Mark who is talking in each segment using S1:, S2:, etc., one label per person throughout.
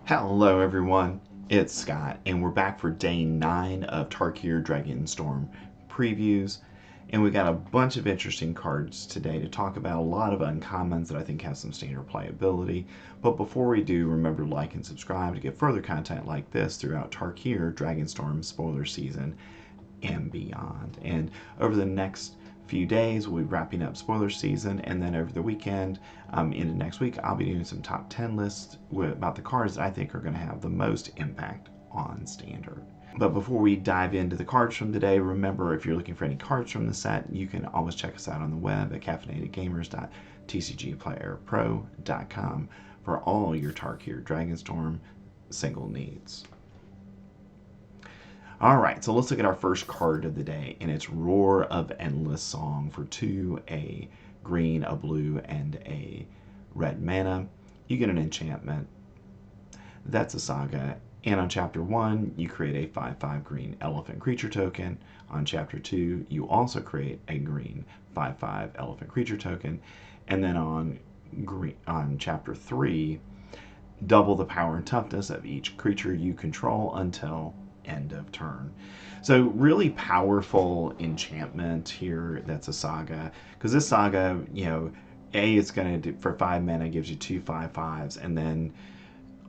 S1: Hello everyone, it's Scott, and we're back for day 9 of Tarkir Dragonstorm previews. And we got a bunch of interesting cards today to talk about, a lot of uncommons that I think have some standard playability. But before we do, remember to like and subscribe to get further content like this throughout Tarkir Dragonstorm spoiler season and beyond. And over the next few days, we'll be wrapping up spoiler season, and then over the weekend, into next week, I'll be doing some top 10 lists about the cards that I think are going to have the most impact on standard. But before we dive into the cards from today, remember, if you're looking for any cards from the set, you can always check us out on the web at caffeinatedgamers.tcgplayerpro.com for all your Tarkir Dragonstorm single needs. All right, so let's look at our first card of the day, and it's Roar of Endless Song for 2, a green, a blue, and a red mana. You get an enchantment. That's a saga. And on Chapter 1, you create a 5/5 green elephant creature token. On Chapter 2, you also create a green 5/5 elephant creature token. And then on Chapter 3, double the power and toughness of each creature you control until end of turn. So really powerful enchantment here. That's a saga, because this saga, it's going to do for 5 mana, gives you 2 5/5s, and then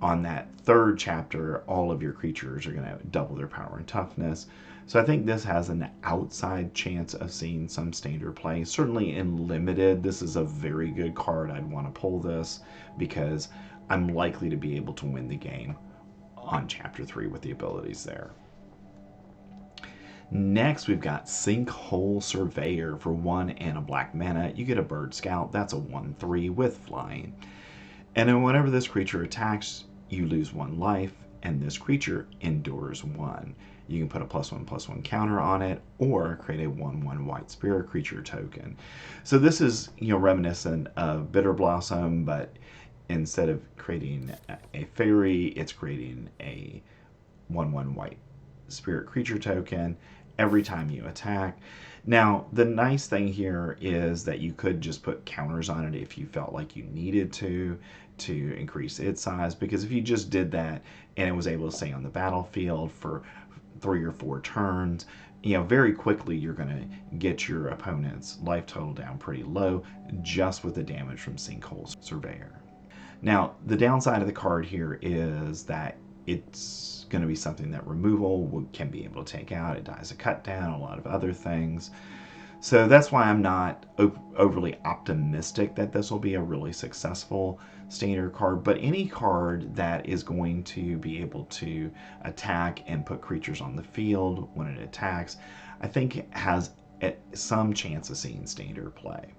S1: on that third chapter, all of your creatures are going to double their power and toughness. So I think this has an outside chance of seeing some standard play. Certainly in limited, this is a very good card. I'd want to pull this because I'm likely to be able to win the game on Chapter 3 with the abilities there. Next, we've got Sinkhole Surveyor for 1 and a black mana. You get a Bird Scout. That's a 1/3 with flying. And then whenever this creature attacks, you lose 1 life, and this creature endures 1. You can put a +1/+1 counter on it, or create a 1/1 white spirit creature token. So this is reminiscent of Bitter Blossom, but instead of creating a fairy, it's creating a 1/1 white spirit creature token every time you attack. Now, the nice thing here is that you could just put counters on it if you felt like you needed to increase its size, because if you just did that and it was able to stay on the battlefield for 3 or 4 turns, very quickly you're going to get your opponent's life total down pretty low just with the damage from Sinkhole Surveyor. Now, the downside of the card here is that it's going to be something that removal can be able to take out. It dies a cut down, a lot of other things. So that's why I'm not overly optimistic that this will be a really successful standard card. But any card that is going to be able to attack and put creatures on the field when it attacks, I think has some chance of seeing standard play.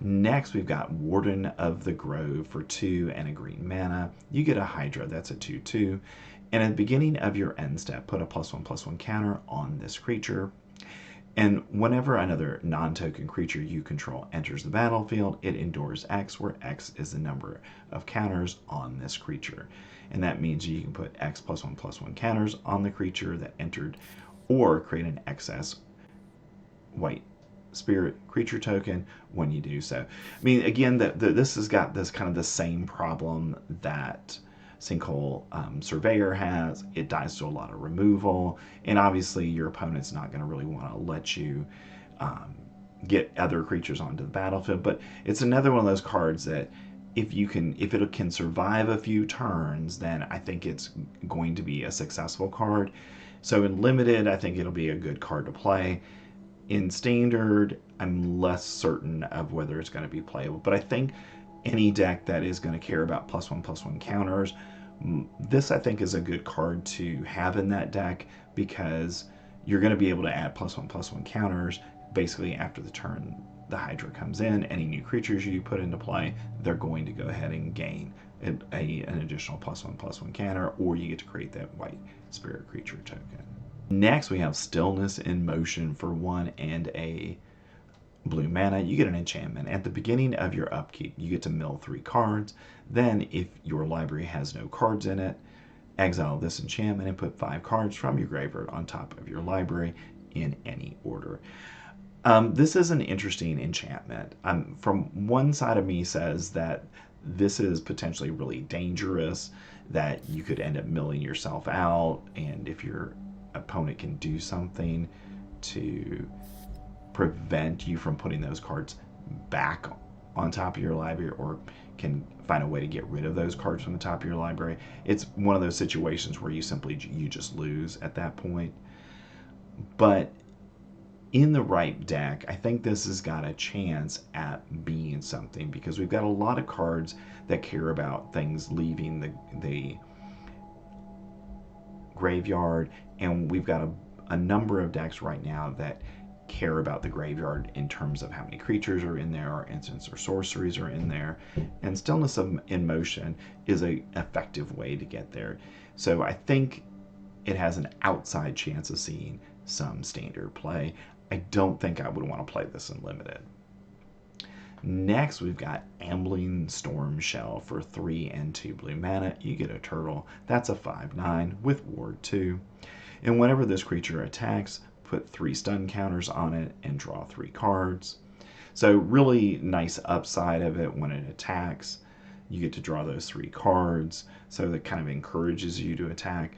S1: Next, we've got Warden of the Grove for 2 and a green mana. You get a Hydra, that's a 2/2. And at the beginning of your end step, put a +1/+1 counter on this creature. And whenever another non-token creature you control enters the battlefield, it endures X, where X is the number of counters on this creature. And that means you can put X +1/+1 counters on the creature that entered, or create an excess white spirit creature token when you do so. I mean, again, this has got this kind of the same problem that Sinkhole Surveyor has. It dies to a lot of removal, and obviously your opponent's not going to really want to let you get other creatures onto the battlefield. But it's another one of those cards that if it can survive a few turns, then I think it's going to be a successful card. So in limited, I think it'll be a good card to play. In standard, I'm less certain of whether it's going to be playable, but I think any deck that is going to care about +1/+1 counters, this I think is a good card to have in that deck, because you're going to be able to add +1/+1 counters basically after the turn the Hydra comes in. Any new creatures you put into play, they're going to go ahead and gain an additional +1/+1 counter, or you get to create that white spirit creature token. Next, we have Stillness in Motion for 1 and a blue mana. You get an enchantment. At the beginning of your upkeep, you get to mill 3 cards. Then, if your library has no cards in it, exile this enchantment and put 5 cards from your graveyard on top of your library in any order. This is an interesting enchantment. From one side of me says that this is potentially really dangerous, that you could end up milling yourself out, and if your opponent can do something to prevent you from putting those cards back on top of your library, or can find a way to get rid of those cards from the top of your library, it's one of those situations where you just lose at that point. But in the right deck, I think this has got a chance at being something, because we've got a lot of cards that care about things leaving the graveyard, and we've got a number of decks right now that care about the graveyard in terms of how many creatures are in there, or instants or sorceries are in there, and Stillness in Motion is a effective way to get there. So I think it has an outside chance of seeing some standard play. I don't think I would want to play this in limited. Next, we've got Ambling Stormshell for 3 and 2 blue mana. You get a turtle. That's a 5/9 with Ward 2. And whenever this creature attacks, put 3 stun counters on it and draw 3 cards. So really nice upside of it: when it attacks, you get to draw those 3 cards. So that kind of encourages you to attack.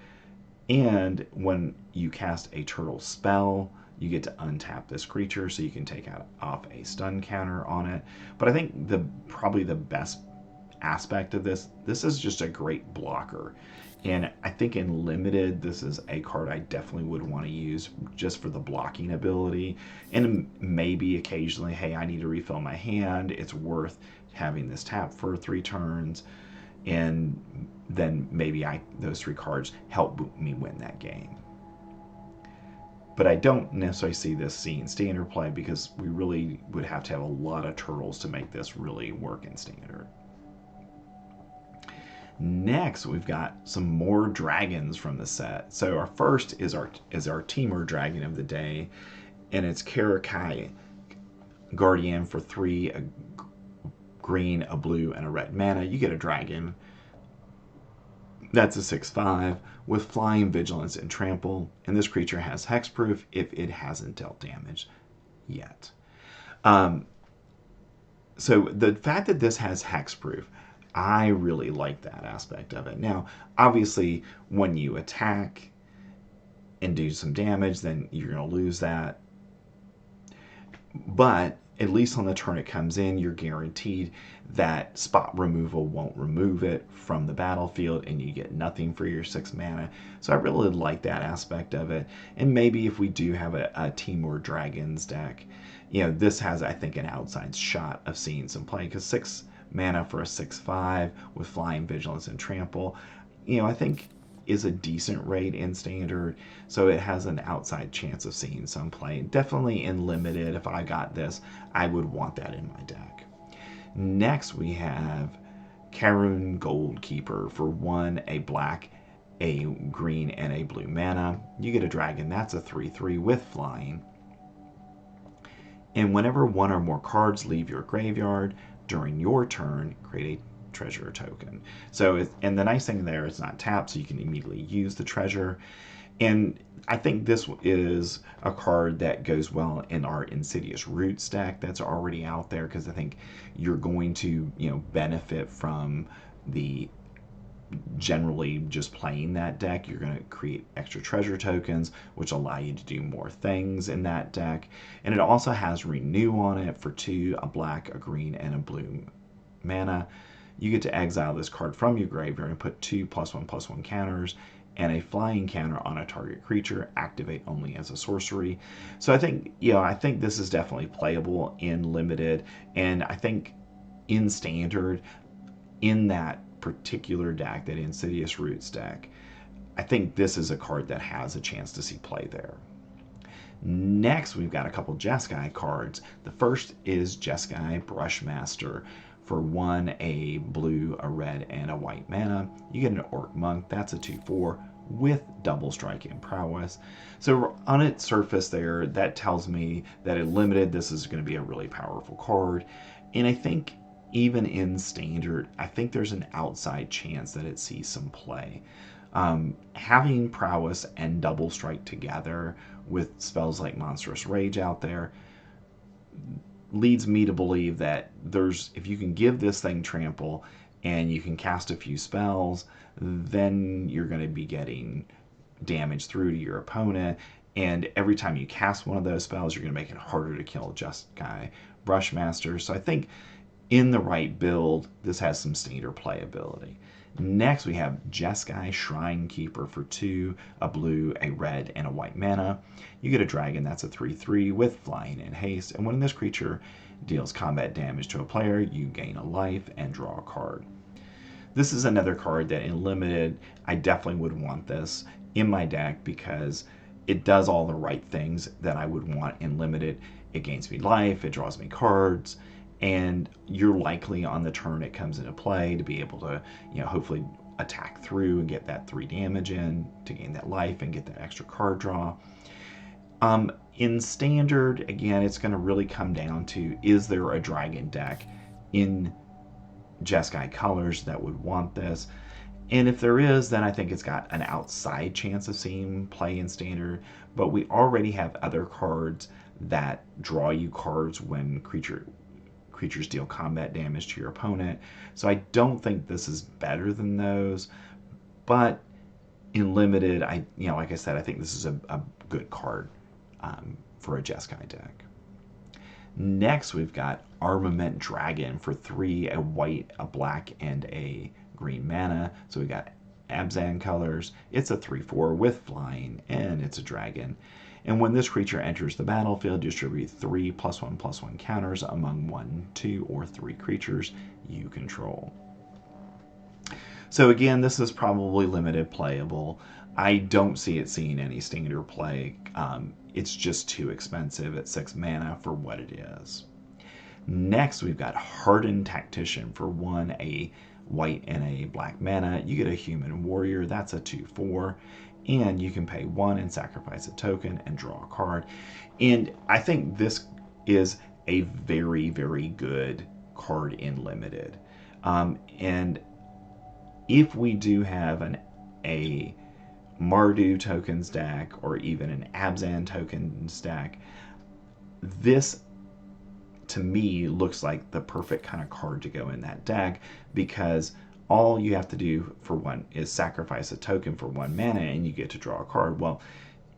S1: And when you cast a turtle spell, you get to untap this creature, so you can take off a stun counter on it. But I think probably the best aspect of this is just a great blocker. And I think in limited, this is a card I definitely would want to use just for the blocking ability. And maybe occasionally, hey, I need to refill my hand, it's worth having this tap for 3 turns. And then maybe those 3 cards help me win that game. But I don't necessarily see this seeing standard play, because we really would have to have a lot of turtles to make this really work in standard. Next, we've got some more dragons from the set. So our first is our Temur dragon of the day, and it's Jeskai Guardian for 3, a green, a blue, and a red mana. You get a dragon. That's a 6/5 with Flying, Vigilance, and Trample, and this creature has hexproof if it hasn't dealt damage yet. So the fact that this has hexproof, I really like that aspect of it. Now, obviously, when you attack and do some damage, then you're going to lose that. But at least on the turn it comes in, you're guaranteed that spot removal won't remove it from the battlefield, and you get nothing for your 6 mana. So I really like that aspect of it. And maybe if we do have a Temur Dragons deck, this has, I think, an outside shot of seeing some play, because 6 mana for a 6/5 with Flying, Vigilance, and Trample, I think is a decent rate in standard, so it has an outside chance of seeing some play. Definitely in limited, if I got this, I would want that in my deck. Next, we have Karun Goldkeeper for 1, a black, a green, and a blue mana. You get a dragon. That's a 3/3 with Flying. And whenever 1 or more cards leave your graveyard during your turn, create a treasure token. So, and the nice thing there, it's not tapped, so you can immediately use the treasure. And I think this is a card that goes well in our Insidious Roots deck that's already out there, because I think you're going to benefit from the generally just playing that deck. You're going to create extra treasure tokens, which allow you to do more things in that deck. And it also has Renew on it for 2, a black, a green, and a blue mana. You get to exile this card from your graveyard and put 2 +1/+1 counters and a flying counter on a target creature, activate only as a sorcery. So I think, I think this is definitely playable in limited, and I think in standard, in that particular deck, that Insidious Roots deck, I think this is a card that has a chance to see play there. Next, we've got a couple Jeskai cards. The first is Jeskai Brushmaster. For 1, a blue, a red, and a white mana. You get an Orc Monk. That's a 2/4 with double strike and prowess. So on its surface there, that tells me that in limited, this is going to be a really powerful card. And I think even in standard, I think there's an outside chance that it sees some play. Having prowess and double strike together with spells like Monstrous Rage out there, leads me to believe that if you can give this thing trample and you can cast a few spells, then you're going to be getting damage through to your opponent. And every time you cast one of those spells, you're going to make it harder to kill Jeskai Brushmaster. So I think in the right build, this has some standard playability. Next, we have Jeskai Shrine Keeper for 2, a blue, a red, and a white mana. You get a dragon that's a 3/3 with flying and haste, and when this creature deals combat damage to a player, you gain a life and draw a card. This is another card that in limited, I definitely would want this in my deck because it does all the right things that I would want in limited. It gains me life, it draws me cards, and you're likely on the turn it comes into play to be able to, hopefully attack through and get that 3 damage in to gain that life and get that extra card draw. In standard, again, it's going to really come down to, is there a dragon deck in Jeskai colors that would want this? And if there is, then I think it's got an outside chance of seeing play in standard, but we already have other cards that draw you cards when creatures deal combat damage to your opponent. So I don't think this is better than those, but in limited, like I said, I think this is a good card for a Jeskai deck. Next, we've got Armament Dragon for 3, a white, a black, and a green mana. So we got Abzan colors. It's a 3/4 with flying, and it's a dragon. And when this creature enters the battlefield, distribute 3 +1/+1 counters among 1, 2, or 3 creatures you control. So again, this is probably limited playable. I don't see it seeing any standard play. It's just too expensive at 6 mana for what it is. Next, we've got Hardened Tactician for 1, a white and a black mana. You get a human warrior, that's a 2/4, and you can pay 1 and sacrifice a token and draw a card. And I think this is a very, very good card in limited. And if we do have a Mardu tokens deck or even an Abzan tokens deck, this to me looks like the perfect kind of card to go in that deck, because all you have to do for one is sacrifice a token for 1 mana and you get to draw a card. Well,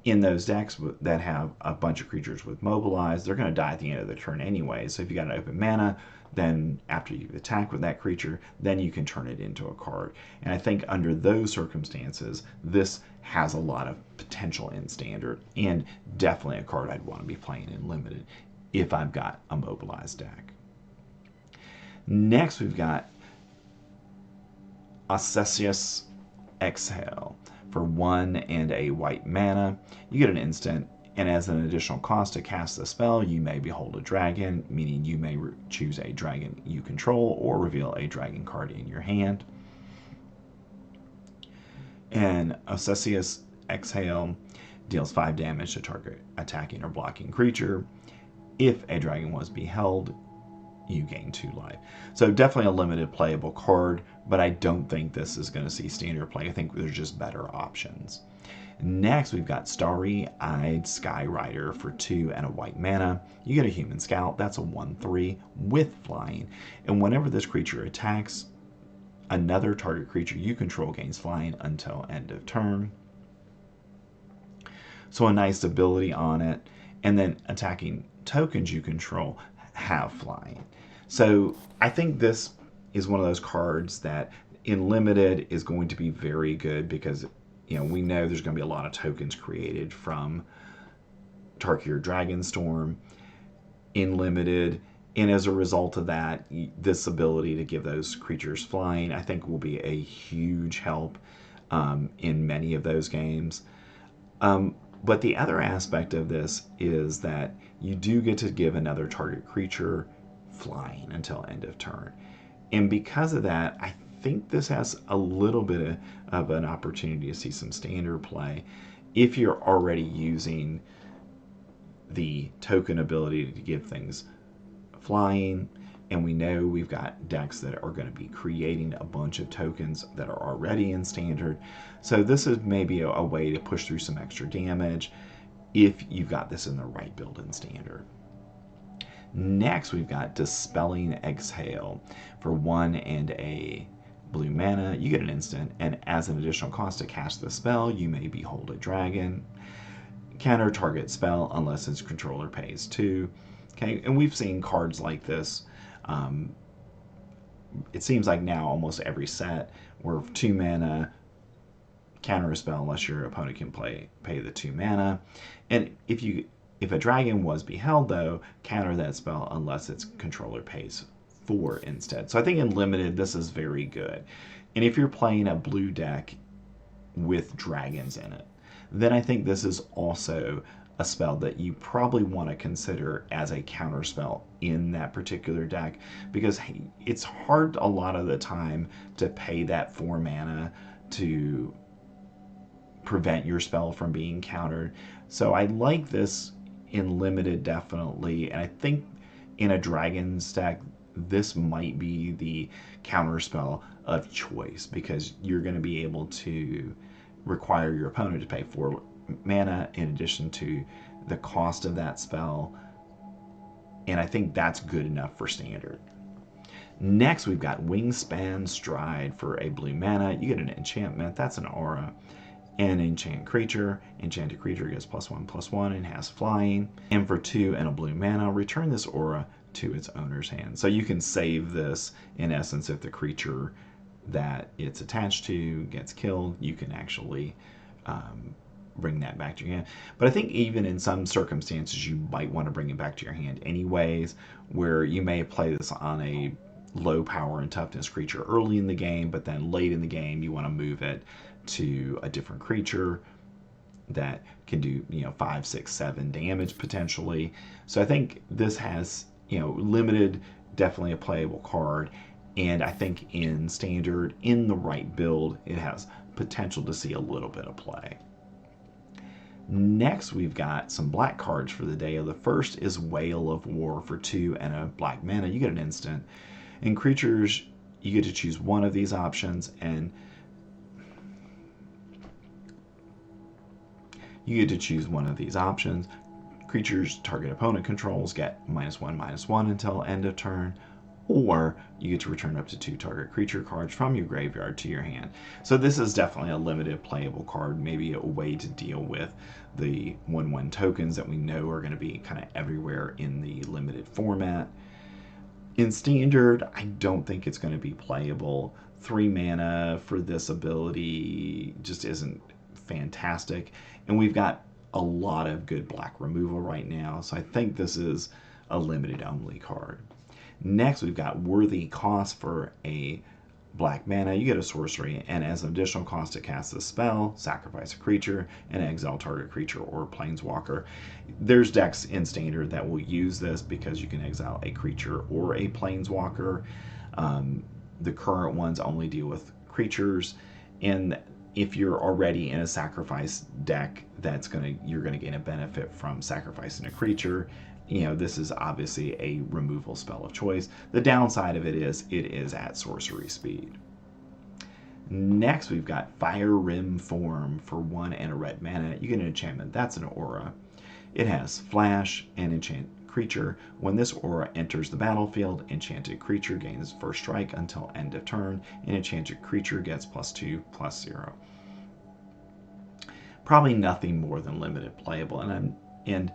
S1: in those decks that have a bunch of creatures with mobilize, they're going to die at the end of the turn anyway. So if you got an open mana, then after you attack with that creature, then you can turn it into a card. And I think under those circumstances, this has a lot of potential in standard, and definitely a card I'd want to be playing in limited if I've got a mobilized deck. Next, we've got Osseous Exhale for 1 and a white mana. You get an instant, and as an additional cost to cast the spell, you may behold a dragon, meaning you may choose a dragon you control or reveal a dragon card in your hand. And Osseous Exhale deals 5 damage to target attacking or blocking creature. If a dragon was beheld, you gain 2 life. So definitely a limited playable card, but I don't think this is going to see standard play. I think there's just better options. Next, we've got Starry-Eyed Skyrider for 2 and a white mana. You get a human scout, that's a 1/3 with flying. And whenever this creature attacks, another target creature you control gains flying until end of turn. So a nice ability on it. And then attacking tokens you control have flying. So I think this is one of those cards that in limited is going to be very good, because we know there's going to be a lot of tokens created from Tarkir Dragonstorm in limited, and as a result of that, this ability to give those creatures flying, I think, will be a huge help in many of those games. But the other aspect of this is that you do get to give another target creature flying until end of turn. And because of that, I think this has a little bit of an opportunity to see some standard play if you're already using the token ability to give things flying. And we know we've got decks that are going to be creating a bunch of tokens that are already in standard. So this is maybe a way to push through some extra damage if you've got this in the right build in standard. Next, we've got Dispelling Exhale. For 1 and a blue mana, you get an instant, and as an additional cost to cast the spell, you may behold a dragon. Counter target spell unless its controller pays 2. Okay, and we've seen cards like this. It seems like now almost every set where 2 mana, counter a spell unless your opponent can pay the 2 mana. And if a dragon was beheld, though, counter that spell unless its controller pays 4 instead. So I think in limited, this is very good. And if you're playing a blue deck with dragons in it, then I think this is also a spell that you probably want to consider as a counter spell in that particular deck, because it's hard a lot of the time to pay that 4 mana to prevent your spell from being countered. So I like this in limited, definitely, and I think in a dragon's deck this might be the counter spell of choice, because you're going to be able to require your opponent to pay 4 mana in addition to the cost of that spell, and I think that's good enough for standard. Next, we've got Wingspan Stride. For a blue mana, you get an enchantment. That's an aura. And an enchanted creature gets +1/+1 and has flying. And for 2 and a blue mana, return this aura to its owner's hand. So you can save this, in essence, if the creature that it's attached to gets killed, you can actually bring that back to your hand. But I think even in some circumstances, you might want to bring it back to your hand anyways, where you may play this on a low power and toughness creature early in the game, but then late in the game, you want to move it to a different creature that can do 5, 6, 7 damage potentially. So I think this has limited, definitely a playable card, and I think in standard, in the right build, it has potential to see a little bit of play. Next, we've got some black cards for the day. The first is Whale of War. For 2 and a black mana, you get an instant. And creatures, you get to choose one of these options, and creatures target opponent controls get -1/-1 until end of turn, or you get to return up to 2 target creature cards from your graveyard to your hand. So this is definitely a limited playable card, maybe a way to deal with the 1/1 tokens that we know are going to be kind of everywhere in the limited format. In standard, I don't think it's going to be playable. 3 mana for this ability just isn't fantastic, and we've got a lot of good black removal right now, so I think this is a limited only card. Next, we've got Worthy Cost. For a black mana, you get a sorcery, and as an additional cost to cast the spell, sacrifice a creature and exile target creature or planeswalker. There's decks in standard that will use this because you can exile a creature or a planeswalker. The current ones only deal with creatures, and if you're already in a sacrifice deck, you're gonna gain a benefit from sacrificing a creature. This is obviously a removal spell of choice. The downside of it is at sorcery speed. Next, we've got Fire Rim Form. For 1 and a red mana, you get an enchantment. That's an aura. It has flash and enchant creature. When this aura enters the battlefield, enchanted creature gains first strike until end of turn, and enchanted creature gets +2/+0. Probably nothing more than limited playable, and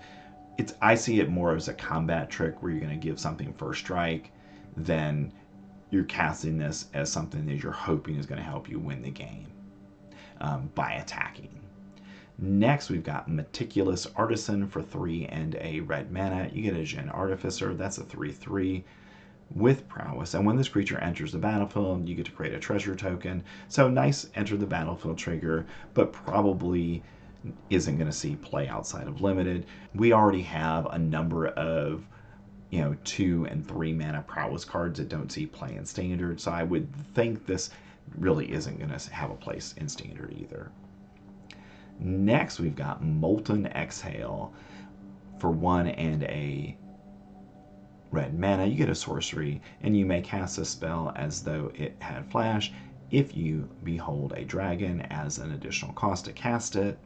S1: I see it more as a combat trick where you're going to give something first strike, then you're casting this as something that you're hoping is going to help you win the game by attacking. Next, we've got Meticulous Artisan. For 3 and a red mana, you get a Djinn Artificer. That's a 3/3 with prowess, and when this creature enters the battlefield, you get to create a treasure token. So nice enter the battlefield trigger, but probably isn't going to see play outside of limited. We already have a number of 2 and 3 mana prowess cards that don't see play in standard, so I would think this really isn't going to have a place in standard either. Next, we've got Molten Exhale. For 1 and a red mana, you get a sorcery, and you may cast a spell as though it had flash if you behold a dragon as an additional cost to cast it.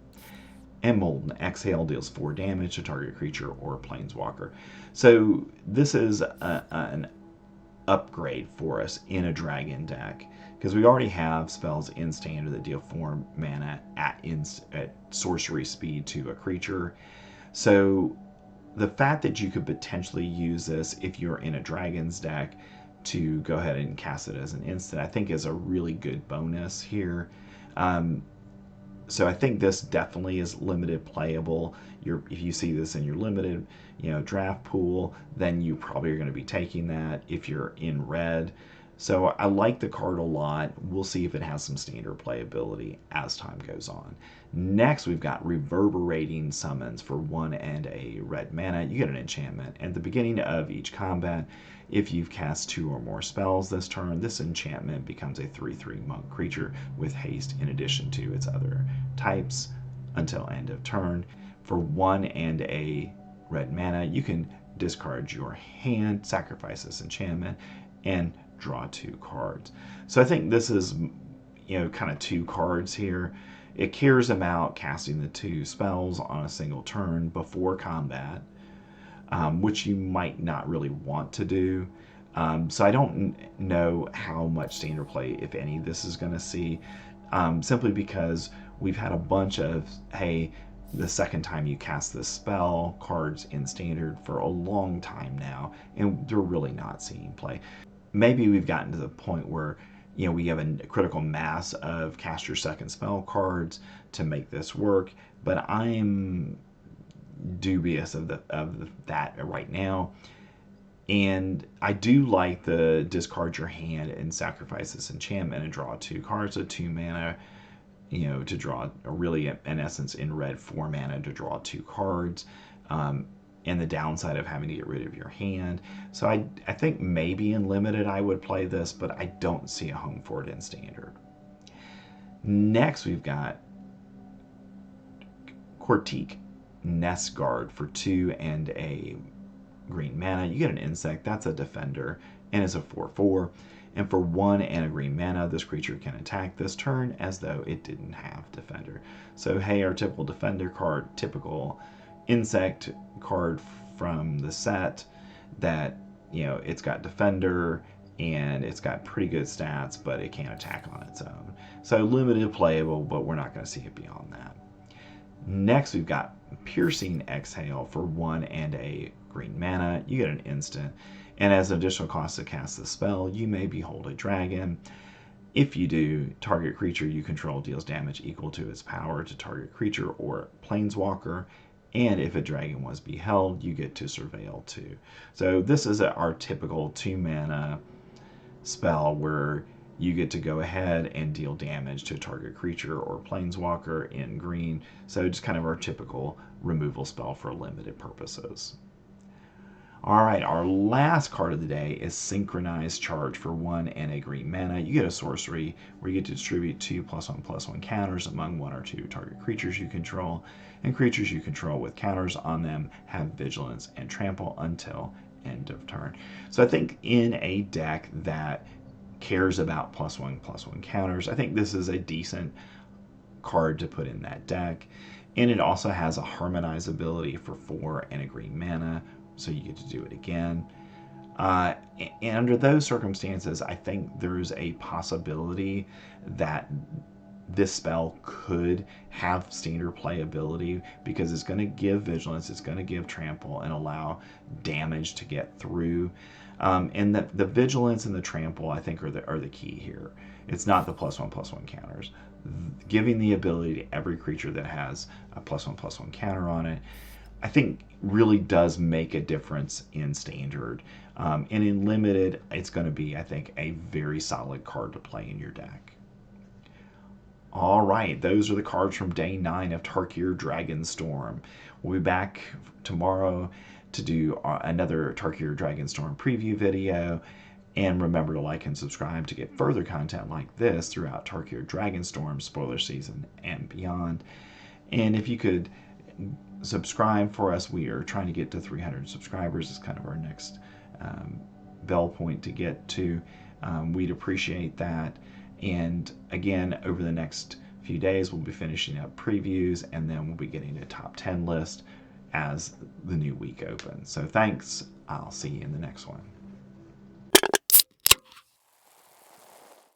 S1: And Molten Exhale deals 4 damage to target creature or planeswalker. So this is an upgrade for us in a dragon deck, because we already have spells in standard that deal 4 mana at sorcery speed to a creature. So the fact that you could potentially use this if you're in a dragon's deck to go ahead and cast it as an instant, I think is a really good bonus here. So I think this definitely is limited playable. If you see this in your limited, draft pool, then you probably are going to be taking that if you're in red. So I like the card a lot. We'll see if it has some standard playability as time goes on. Next, we've got Reverberating Summons for 1 and a red mana. You get an enchantment. At the beginning of each combat, if you've cast 2 or more spells this turn, this enchantment becomes a 3/3 monk creature with haste in addition to its other types until end of turn. For 1 and a red mana, you can discard your hand, sacrifice this enchantment, and draw 2 cards. So I think this is, kind of 2 cards here. It cares about casting the 2 spells on a single turn before combat, which you might not really want to do. So I don't know how much standard play, if any, this is going to see, simply because we've had a bunch of, hey, the second time you cast this spell cards in standard for a long time now, and they're really not seeing play. Maybe we've gotten to the point where we have a critical mass of cast your second spell cards to make this work, but I'm dubious of that right now. And I do like the discard your hand and sacrifice this enchantment and draw 2 cards, so 2 mana, to draw, really in essence in red, 4 mana to draw 2 cards. And the downside of having to get rid of your hand. So I think maybe in limited I would play this, but I don't see a home for it in standard. Next, we've got Cortique Nest Guard for 2 and a green mana. You get an insect, that's a defender, and it's a 4/4. And for 1 and a green mana, this creature can attack this turn as though it didn't have defender. So hey, our typical defender card, typical insect card from the set that, it's got defender and it's got pretty good stats, but it can't attack on its own. So limited playable, but we're not going to see it beyond that. Next, we've got Piercing Exhale for 1 and a green mana. You get an instant, and as an additional cost to cast the spell, you may behold a dragon. If you do, target creature you control deals damage equal to its power to target creature or planeswalker. And if a dragon was beheld, you get to surveil 2. So this is our typical 2 mana spell where you get to go ahead and deal damage to a target creature or planeswalker in green. So just kind of our typical removal spell for limited purposes. All right, our last card of the day is Synchronized Charge for 1 and a green mana. You get a sorcery where you get to distribute 2 +1/+1 counters among 1 or 2 target creatures you control, and creatures you control with counters on them have vigilance and trample until end of turn. So I think in a deck that cares about +1/+1 counters, I think this is a decent card to put in that deck. And it also has a Harmonize ability for 4 and a green mana, so you get to do it again. And under those circumstances, I think there's a possibility that this spell could have standard playability, because it's going to give vigilance, it's going to give trample, and allow damage to get through. And the vigilance and the trample, I think, are the key here. It's not the +1/+1 counters. Giving the ability to every creature that has a +1/+1 counter on it, I think really does make a difference in standard. And in limited, it's going to be, I think, a very solid card to play in your deck. All right, those are the cards from day 9 of Tarkir Dragonstorm. We'll be back tomorrow to do another Tarkir Dragonstorm preview video. And remember to like and subscribe to get further content like this throughout Tarkir Dragonstorm spoiler season and beyond. And if you could subscribe for us, we are trying to get to 300 subscribers. It's kind of our next bell point to get to. We'd appreciate that. And again, over the next few days, we'll be finishing up previews, and then we'll be getting a top 10 list as the new week opens. So thanks. I'll see you in the next one.